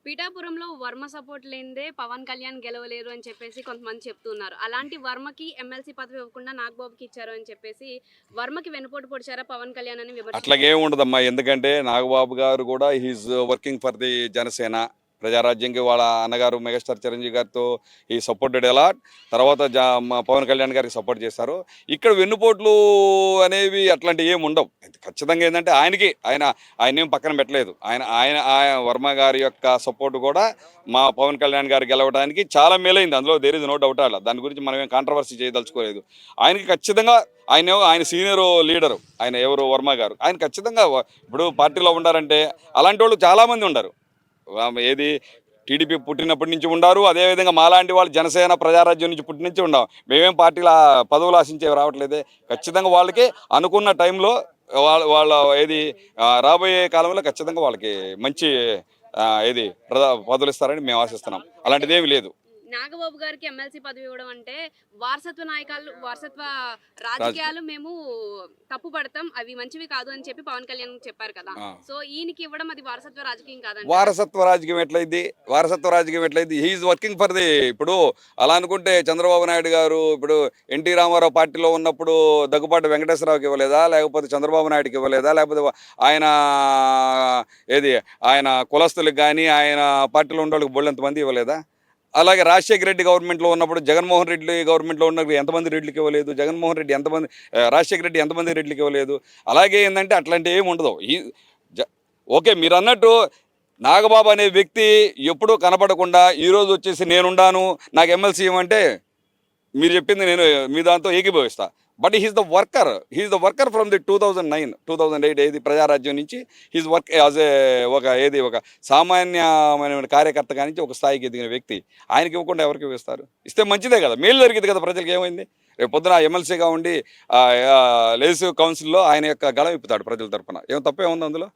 పిఠాపురంలో వర్మ సపోర్ట్ లేనిదే పవన్ కళ్యాణ్ గెలవలేరు అని చెప్పేసి కొంతమంది చెప్తున్నారు. అలాంటి వర్మకి ఎమ్మెల్సీ పదవి ఇవ్వకుండా నాగబాబుకి ఇచ్చారు అని చెప్పేసి వర్మకి వెన్నుపోటు పొడిచారా పవన్ కళ్యాణ్ అని విమర్శించారు. అట్లాగేం ఉండదమ్మా. ఎందుకంటే నాగబాబు గారు కూడా he is working for the Janasena. ప్రజారాజ్యంకి వాళ్ళ అన్నగారు మెగాస్టార్ చిరంజీవి గారితో ఈ సపోర్టెడ్ ఎలా తర్వాత పవన్ కళ్యాణ్ గారికి సపోర్ట్ చేశారు. ఇక్కడ వెన్నుపోట్లు అనేవి అట్లాంటివి ఏమి ఉండవు. ఖచ్చితంగా ఏంటంటే ఆయన ఏం పక్కన పెట్టలేదు. ఆయన వర్మ గారి యొక్క సపోర్ట్ కూడా మా పవన్ కళ్యాణ్ గారు గెలవడానికి చాలా మేలైంది. అందులో దేర్ ఇస్ నో డౌట్. అలా దాని గురించి మనం ఏం కాంట్రవర్సీ చేయదలుచుకోలేదు. ఆయనకి ఖచ్చితంగా ఆయన సీనియర్ లీడరు. ఆయన ఎవరు వర్మ గారు. ఆయన ఖచ్చితంగా ఇప్పుడు పార్టీలో ఉండారంటే అలాంటి వాళ్ళు చాలామంది ఉండరు. ఏది టీడీపీ పుట్టినప్పటి నుంచి ఉండారు. అదేవిధంగా మాలాంటి వాళ్ళు జనసేన ప్రజారాజ్యం నుంచి పుట్టి నుంచి ఉండాం. మేమేం పార్టీల పదవులు ఆశించేవి రావట్లేదే. ఖచ్చితంగా వాళ్ళకి అనుకున్న టైంలో వాళ్ళ ఏది రాబోయే కాలంలో ఖచ్చితంగా వాళ్ళకి మంచి ఏది పదవులు ఇస్తారని మేము ఆశిస్తున్నాం. అలాంటిది ఏమి లేదు. నాగబాబు గారికి ఎమ్మెల్సీ పదవి ఇవ్వడం అంటే వారసత్వ రాజు రాజకీయాలు మేము తప్పు పడతాం, అవి మంచివి కాదు అని చెప్పి పవన్ కళ్యాణ్ చెప్పారు కదా. సో ఈయనకి ఇవ్వడం అది వారసత్వ రాజకీయం కాదండి. వారసత్వ రాజకీయం ఎట్లయింది? హీఈస్ వర్కింగ్ ఫర్ ది ఇప్పుడు అలా అనుకుంటే చంద్రబాబు నాయుడు గారు ఇప్పుడు ఎన్టీ రామారావు పార్టీలో ఉన్నప్పుడు దగ్గుపాటి వెంకటేశ్వరరావుకి ఇవ్వలేదా? లేకపోతే చంద్రబాబు నాయుడుకి ఇవ్వలేదా? లేకపోతే ఆయన ఏది ఆయన కులస్తులకు కానీ ఆయన పార్టీలో ఉన్న వాళ్ళకి బోళ్ళెంతమంది ఇవ్వలేదా? అలాగే రాజశేఖర రెడ్డి గవర్నమెంట్లో ఉన్నప్పుడు జగన్మోహన్ రెడ్డి గవర్నమెంట్లో ఉన్నప్పుడు ఎంతమంది రెడ్లకి ఇవ్వలేదు? జగన్మోహన్ రెడ్డి ఎంతమంది రాజశేఖర రెడ్డి ఎంతమంది రెడ్లకి ఇవ్వలేదు? అలాగే ఏంటంటే అట్లాంటివి ఏమి ఉండదు. ఓకే, మీరు అన్నట్టు నాగబాబు అనే వ్యక్తి ఎప్పుడూ కనపడకుండా ఈరోజు వచ్చేసి నేనుండాను నాకు ఎమ్మెల్సీ ఇవ్వమంటే మీరు చెప్పింది నేను మీ దాంతో ఏకీభవిస్తా. But he is the worker from the 2008 ఏది ప్రజారాజ్యం నుంచి హీస్ వర్క్ యాజ్ ఒక సామాన్యమైన కార్యకర్త నుంచి ఒక స్థాయికి ఎదిగిన వ్యక్తి. ఆయనకి ఇవ్వకుండా ఎవరికి ఇస్తారు? ఇస్తే మంచిదే కదా, మేలు జరిగింది కదా ప్రజలకు. ఏమైంది? రేపు పొద్దున ఎమ్మెల్సీగా ఉండి లెజిస్లేటివ్ కౌన్సిల్లో ఆయన యొక్క గళం ఇప్పుతాడు ప్రజల తరఫున. ఏం తప్పే ఉంది అందులో?